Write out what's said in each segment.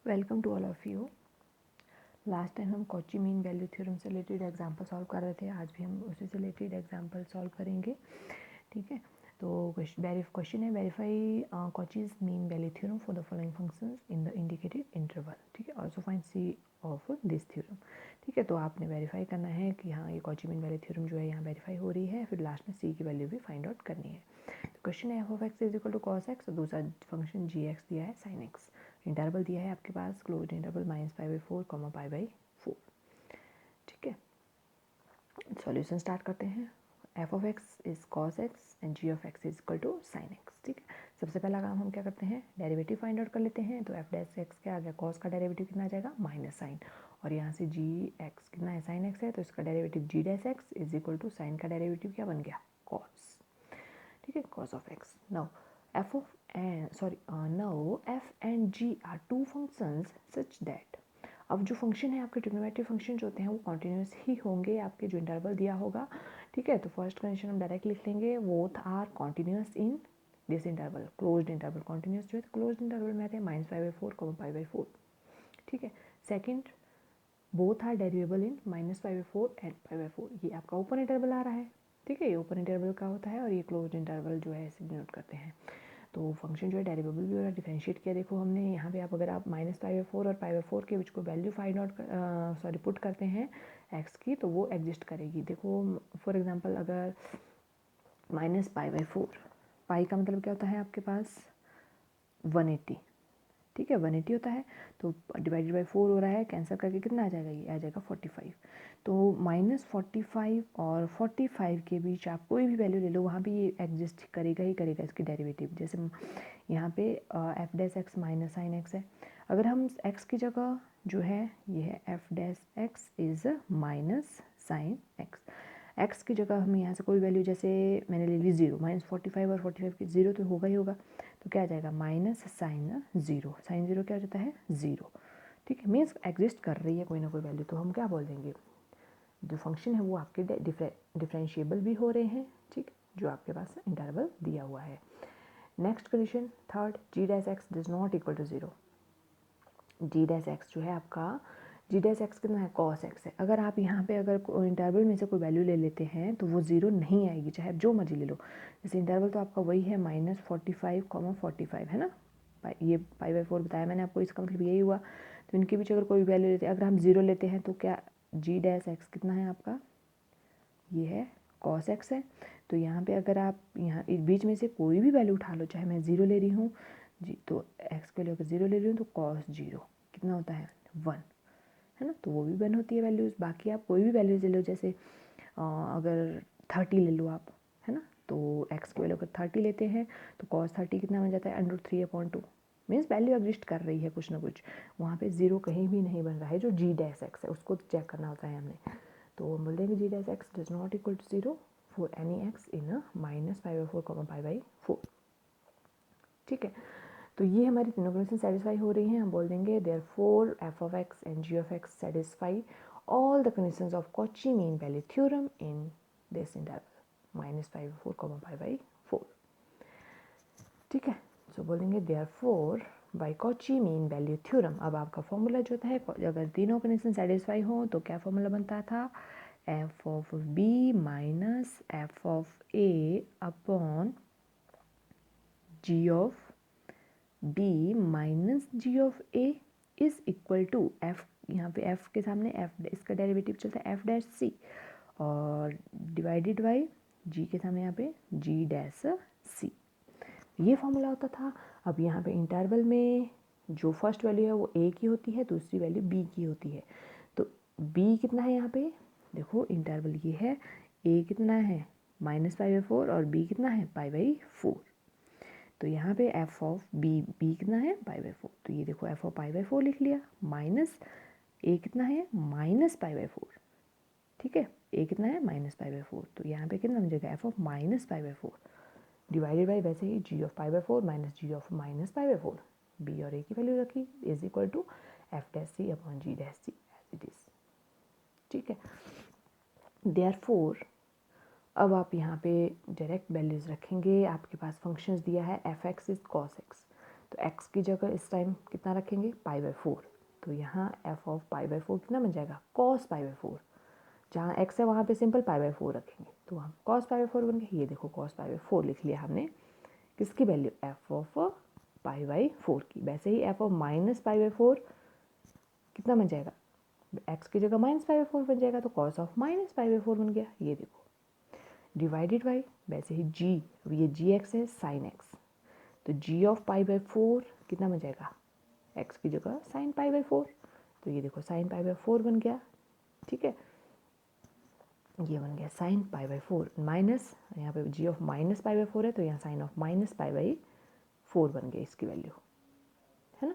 Welcome to all of you. Last time हम Cauchy mean value theorem से related example solve कर रहे थे। आज भी हम उसी से रिलेटेड एग्जाम्पल सॉल्व करेंगे। ठीक है, तो क्वेश्चन है verify Cauchy's mean value theorem for the following functions in the indicated interval. ठीक है, also find c of this theorem. ठीक है, तो आपने वेरीफाई करना है कि हाँ ये कॉची मीन वैल्यू थ्योरम जो है यहाँ वेरीफाई हो रही है, फिर लास्ट में सी की वैल्यू भी फाइंड आउट करनी है। क्वेश्चन है f of x is equal to cos x और दूसरा फंक्शन जी एक्स दिया है साइन एक्स। इंटरवल दिया है आपके पास क्लोज इंटरवल -π/4 π/4। ठीक है, सॉल्यूशन स्टार्ट करते हैं। F of x is cos x and g of x is equal to sine x. ठीक है, सबसे पहला काम हम क्या करते हैं, डेरिवेटिव फाइंड आउट कर लेते हैं। तो एफ डैश एक्स के आ गया कॉस का डेरिवेटिव कितना आ जाएगा माइनस साइन, और यहाँ से जी एक्स कितना है साइन एक्स है, तो इसका derivative g dash x is equal to sine का डेरिवेटिव क्या बन गया कॉस। ठीक है, cos of x. Now f and g are two functions such that अब जो फंक्शन है आपके ट्रिग्नोमेट्रिक फंक्शन जो होते हैं वो कॉन्टिन्यूस ही होंगे आपके जो इंटरवल दिया होगा। ठीक है, तो फर्स्ट कंडीशन हम डायरेक्ट लिख लेंगे, both are continuous in this interval, closed interval. Continuous जो है क्लोज्ड इंटरवल में आते हैं -π/4 π/4। ठीक है, second both are derivable in -π/4 and π/4। ये आपका ओपन इंटरवल आ रहा है। ठीक है, ये ओपन इंटरवल का होता है और ये क्लोज्ड इंटरवल जो है इसे डिनोट करते हैं। तो फंक्शन जो है डेरिवेबल भी हो रहा है, डिफरेंशिएट किया। देखो हमने यहाँ पे आप अगर आप -π/4 और π/4 के बीच को वैल्यू फाइंड आउट पुट करते हैं एक्स की, तो वो एग्जिस्ट करेगी। देखो फॉर एग्जांपल अगर -π/4, पाई का मतलब क्या होता है आपके पास 180। ठीक है, 180 होता है, तो डिवाइडेड बाई 4 हो रहा है, कैंसिल करके कितना आ जाएगा, ये आ जाएगा 45। तो -45 और 45 के बीच आप कोई भी वैल्यू ले लो, वहाँ भी ये एग्जिस्ट करेगा ही करेगा इसकी डेरिवेटिव। जैसे यहाँ पे F dash x minus sine x है, अगर हम एक्स की जगह जो है ये है F dash x is minus sine x, x की जगह हम यहाँ से कोई वैल्यू, जैसे मैंने ले ली 0, -45 और 45 की 0 तो होगा ही होगा, तो क्या आ जाएगा माइनस साइन 0। साइन 0 क्या हो जाता है 0। ठीक है, मीन्स एग्जिस्ट कर रही है कोई ना कोई वैल्यू, तो हम क्या बोल देंगे, जो फंक्शन है वो आपके डिफरेंशिएबल भी हो रहे हैं। ठीक, जो आपके पास इंटरवल दिया हुआ है। Next condition third, g dash x does not equal to 0। G dash x जो है आपका, जी डैश एक्स कितना है कॉस एक्स है। अगर आप यहाँ पे अगर इंटरवल में से कोई वैल्यू ले लेते हैं तो वो 0 नहीं आएगी, चाहे आप जो मर्जी ले लो। जैसे इंटरवल तो आपका वही है -45 45 है ना, ये π/4 बताया मैंने आपको, इसका मतलब यही हुआ। तो इनके बीच अगर कोई वैल्यू लेते हैं, अगर हम 0 लेते हैं तो क्या जी डैश एक्स कितना है आपका, ये है कॉस एक्स है। तो यहाँ पे अगर आप यहाँ इस बीच में से कोई भी वैल्यू उठा लो, चाहे मैं 0 ले रही हूँ जी, तो एक्स के लिए अगर 0 ले रही हूँ तो कॉस 0 कितना होता है 1, है ना, तो वो भी 1 होती है वैल्यूज़। बाकी आप कोई भी वैल्यूज ले लो, जैसे अगर 30 ले लो आप, है ना, तो एक्स की वैल्यू अगर 30 लेते हैं तो कॉस 30 कितना बन जाता है √3/2। मीन्स वैल्यू एग्जिस्ट कर रही है कुछ ना कुछ, वहाँ पे 0 कहीं भी नहीं बन रहा है। जो जी डैश एक्स है उसको चेक करना होता है हमने, तो हम बोल देंगे g dash x does not equal to 0 for any x in -π/4 π/4। ठीक है, तो ये हमारी तीनों कंडीशन सेटिस्फाई हो रही हैं। हम बोल देंगे therefore f of x and g of x satisfy all the conditions of Cauchy mean value theorem in this interval -π/4 π/4। ठीक है, सो बोलेंगे therefore by Cauchy mean value theorem. अब आपका फॉर्मूला जो है, अगर तीनों कंडीशन सेटिस्फाई हो तो क्या फॉर्मूला बनता था, f of b minus f of a upon g of b minus g of a is equal to f, यहाँ पे एफ के सामने एफ, इसका डेरिवेटिव चलता है एफ डैश सी, और डिवाइडेड बाई जी के सामने यहाँ पे जी डैश सी। ये फॉर्मूला होता था। अब यहाँ पे इंटरवल में जो फर्स्ट वैल्यू है वो ए की होती है, दूसरी वैल्यू बी की होती है। तो बी कितना है यहाँ पे, देखो इंटरवल ये है, ए कितना है -π/4 और बी कितना है π/4। तो यहाँ पे एफ ऑफ बी, बी कितना है π/4, तो ये देखो एफ ऑफ π/4 लिख लिया, माइनस ए कितना है -π/4। ठीक है, ए कितना है -π/4, तो यहाँ पे कितना मिलेगा एफ ऑफ -π/4 डिवाइडेड बाई वैसे ही g of π/4 minus g of -π/4। B और ए की वैल्यू रखी is equal to f dash c upon g dash c as it is. ठीक है, देयरफॉर अब आप यहाँ पे डायरेक्ट वैल्यूज़ रखेंगे। आपके पास फंक्शंस दिया है F x is cos x, तो x की जगह इस टाइम कितना रखेंगे, π/4। तो यहाँ f ऑफ π/4 कितना बन जाएगा, cos π/4। जहाँ x है वहाँ पे सिंपल π/4 रखेंगे तो वहाँ cos π/4 बन गया। ये देखो cos π/4 लिख लिया हमने, किसकी वैल्यू, f ऑफ π/4 की। वैसे ही f ऑफ -π/4 कितना बन जाएगा, x की जगह -π/4 बन जाएगा, तो cos ऑफ -π/4 बन गया। ये देखो डिवाइडेड बाई वैसे ही g, अब ये gx है sin x, तो g ऑफ π/4 कितना बन जाएगा, x की जगह sin π/4, तो ये देखो sin π/4 बन गया। ठीक है, ये बन गया sin π/4 माइनस, यहाँ पे g ऑफ -π/4 है तो यहाँ sin ऑफ -π/4 बन गया इसकी वैल्यू, है ना।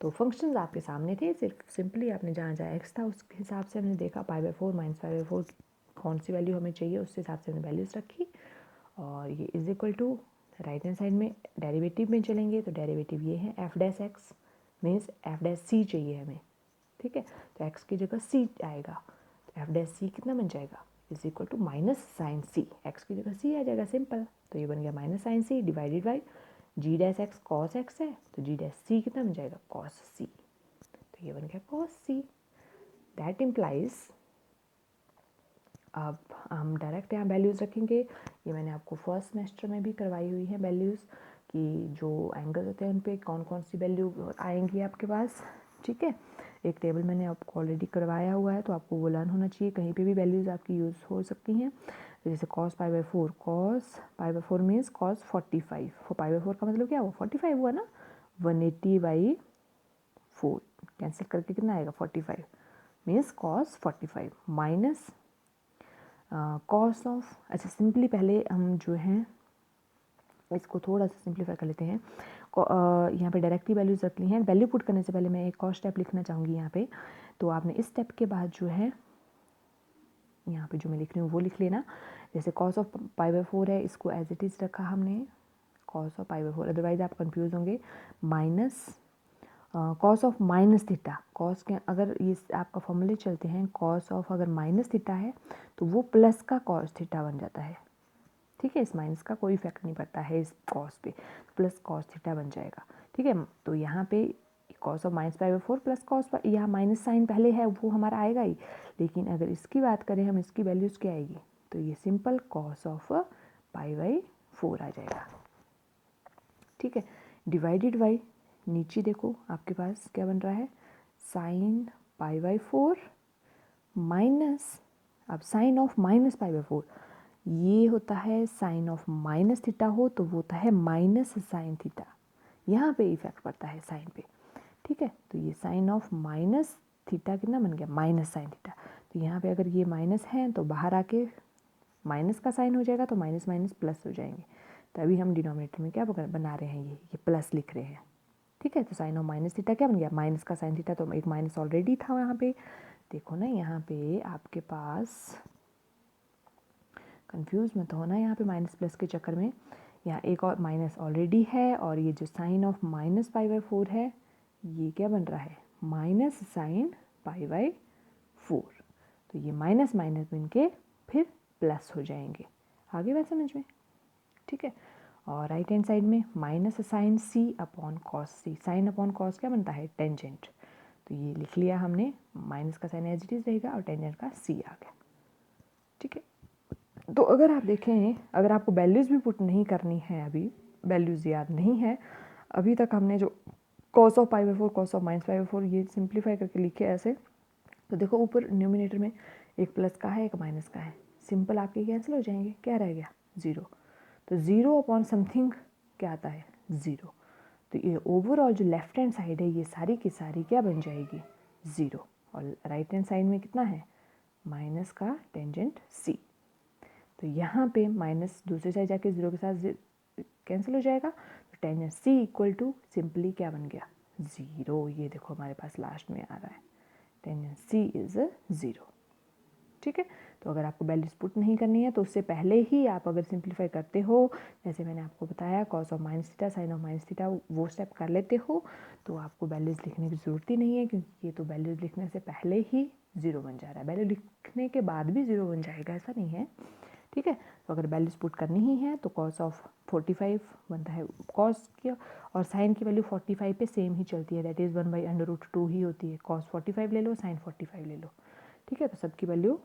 तो फंक्शंस आपके सामने थे, सिर्फ सिंपली आपने जहाँ जहाँ x था उस हिसाब से हमने देखा π/4 -π/4 कौन सी वैल्यू हमें चाहिए, उस हिसाब से हमने वैल्यूज़ रखी। और ये is equal to right hand side में डेरिवेटिव में चलेंगे, तो डेरिवेटिव ये है f'(x) मीन्स f'(c) चाहिए हमें। ठीक है, तो x की जगह c आएगा, तो f'(c) कितना बन जाएगा, is equal to minus sine c, x की जगह c आ जाएगा सिंपल, तो ये बन गया minus sine c divided by g'(x) cos x है, तो g'(c) कितना बन जाएगा, cos c, तो ये बन गया cos c। दैट इम्प्लाइज, अब हम डायरेक्ट यहाँ वैल्यूज़ रखेंगे। ये मैंने आपको फर्स्ट सेमेस्टर में भी करवाई हुई है वैल्यूज़, कि जो एंगल्स होते हैं उन पे कौन कौन सी वैल्यू आएंगी आपके पास। ठीक है, एक टेबल मैंने आपको ऑलरेडी करवाया हुआ है, तो आपको वो लर्न होना चाहिए, कहीं पे भी वैल्यूज़ आपकी यूज़ हो सकती हैं। तो जैसे cos π/4, cos π/4 मीन्स cos 45, π/4 का मतलब क्या हुआ, 45 हुआ ना, 180/4 कैंसिल करके कितना आएगा, 45 means cos 45 minus cos of, अच्छा सिंपली पहले हम जो हैं इसको थोड़ा सा सिंप्लीफाई कर लेते हैं। यहाँ पे डायरेक्टली वैल्यूज रख ली हैं, वैल्यू पुट करने से पहले मैं एक और स्टेप लिखना चाहूँगी यहाँ पे। तो आपने इस स्टेप के बाद जो है यहाँ पे जो मैं लिख रही हूँ वो लिख लेना। जैसे cos ऑफ π/4 है, इसको एज इट इज़ रखा हमने cos ऑफ π/4, अदरवाइज आप कंफ्यूज होंगे। Minus cos of minus theta, cos के अगर ये आपका फॉर्मूले चलते हैं, कॉस ऑफ अगर माइनस थीटा है तो वो प्लस का कॉस थीटा बन जाता है। ठीक है, इस माइनस का कोई इफेक्ट नहीं पड़ता है इस कॉस पे, प्लस कॉस थीटा बन जाएगा। ठीक है, तो यहाँ पे कॉस ऑफ -π/4 प्लस कॉस, यहाँ माइनस साइन पहले है वो हमारा आएगा ही, लेकिन अगर इसकी बात करें हम, इसकी वैल्यूज़ क्या आएगी, तो ये सिंपल कॉस ऑफ π/4 आ जाएगा। ठीक है, डिवाइडेड बाई नीचे देखो आपके पास क्या बन रहा है, साइन π/4 माइनस, अब साइन ऑफ -π/4 ये होता है साइन ऑफ माइनस थीटा हो तो वो होता है माइनस साइन थीटा, यहाँ पे इफेक्ट पड़ता है साइन पे। ठीक है, तो ये साइन ऑफ माइनस थीटा कितना बन गया, माइनस साइन थीटा। तो यहाँ पे अगर ये माइनस है तो बाहर आके माइनस का साइन हो जाएगा, तो माइनस माइनस प्लस हो जाएंगे। तो अभी हम डिनोमिनेटर में क्या बना रहे हैं, ये प्लस लिख रहे हैं। ठीक है, तो साइन ऑफ माइनस थीटा क्या बन गया, माइनस का साइन थीटा, तो एक माइनस ऑलरेडी था यहाँ पे। देखो ना यहाँ पे आपके पास, कंफ्यूज मत होना यहाँ पे माइनस प्लस के चक्कर में, यहाँ एक और माइनस ऑलरेडी है, और ये जो साइन ऑफ -π/4 है ये क्या बन रहा है, माइनस साइन π/4। तो ये माइनस माइनस बन के फिर प्लस हो जाएंगे, आगे बात समझ में। ठीक है, और राइट हैंड साइड में माइनस साइन सी अपॉन कॉस सी, साइन अपॉन कॉस क्या बनता है, टेंजेंट। तो ये लिख लिया हमने, माइनस का साइन एज इट इज रहेगा और टेंजेंट का सी आ गया। ठीक है, तो अगर आप देखें, अगर आपको वैल्यूज़ भी पुट नहीं करनी है, अभी वैल्यूज़ याद नहीं है, अभी तक हमने जो cos ऑफ π/4 cos ऑफ -π/4 ये सिंप्लीफाई करके लिखे ऐसे, तो देखो ऊपर न्यूमिनेटर में एक प्लस का है एक माइनस का है, सिंपल आपके कैंसिल हो जाएंगे, क्या रह गया, ज़ीरो। तो ज़ीरो अपॉन समथिंग क्या आता है, ज़ीरो। तो ये ओवरऑल जो लेफ्ट हैंड साइड है ये सारी की सारी क्या बन जाएगी, ज़ीरो, और राइट हैंड साइड में कितना है, माइनस का टेंजेंट सी। तो यहाँ पे माइनस दूसरी साइड जाके ज़ीरो के साथ कैंसिल हो जाएगा, तो tangent c equal to simply क्या बन गया, ज़ीरो। ये देखो हमारे पास लास्ट में आ रहा है, टेंजेंट सी इज़ ज़ीरो। ठीक है, तो अगर आपको वैल्यूज पुट नहीं करनी है तो उससे पहले ही आप अगर सिंप्लीफाई करते हो, जैसे मैंने आपको बताया cos of minus theta sine of minus theta, वो स्टेप कर लेते हो तो आपको वैल्यूज लिखने की ज़रूरत ही नहीं है, क्योंकि ये तो वैल्यूज लिखने से पहले ही ज़ीरो बन जा रहा है, वैल्यू लिखने के बाद भी ज़ीरो बन जाएगा, ऐसा नहीं है। ठीक है। तो अगर वैल्यूज पुट करनी ही है तो कॉस ऑफ 45 बनता है, कॉस की और साइन की वैल्यू 45 पे सेम ही चलती है, दैट इज़ 1/√2 ही होती है। कॉस 45 ले लो, साइन 45 ले लो, ठीक है। तो सबकी वैल्यू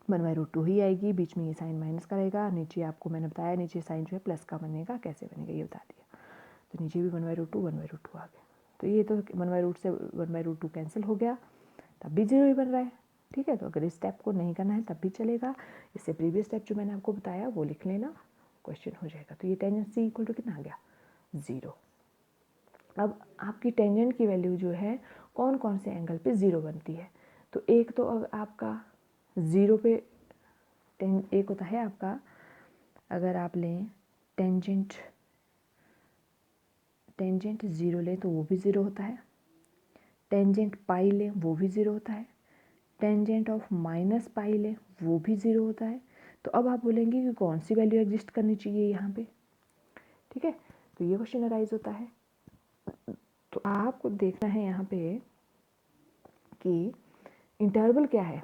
1/√2 ही आएगी, बीच में ये साइन माइनस करेगा, नीचे आपको मैंने बताया नीचे साइन जो है प्लस का बनेगा, कैसे बनेगा ये बता दिया। तो नीचे भी 1/√2 आ गया। तो ये तो 1/√2 से 1/√2 कैंसिल हो गया, तब भी 0 ही बन रहा है, ठीक है। तो अगर इस स्टेप को नहीं करना है तब भी चलेगा, इससे प्रीवियस स्टेप जो मैंने आपको बताया वो लिख लेना, क्वेश्चन हो जाएगा। तो ये टेंजेंट सी इक्वल टू कितना आ गया, 0। अब आपकी टेंजेंट की वैल्यू जो है कौन कौन से एंगल पे 0 बनती है, तो एक तो आपका 0 पे एक होता है आपका, अगर आप लें टेंजेंट 0 लें तो वो भी 0 होता है, टेंजेंट पाई लें वो भी 0 होता है, टेंजेंट ऑफ माइनस पाई लें वो भी 0 होता है। तो अब आप बोलेंगे कि कौन सी वैल्यू एग्जिस्ट करनी चाहिए यहाँ पे, ठीक है। तो ये क्वेश्चन अराइज होता है। तो आपको देखना है यहाँ पे कि इंटरवल क्या है,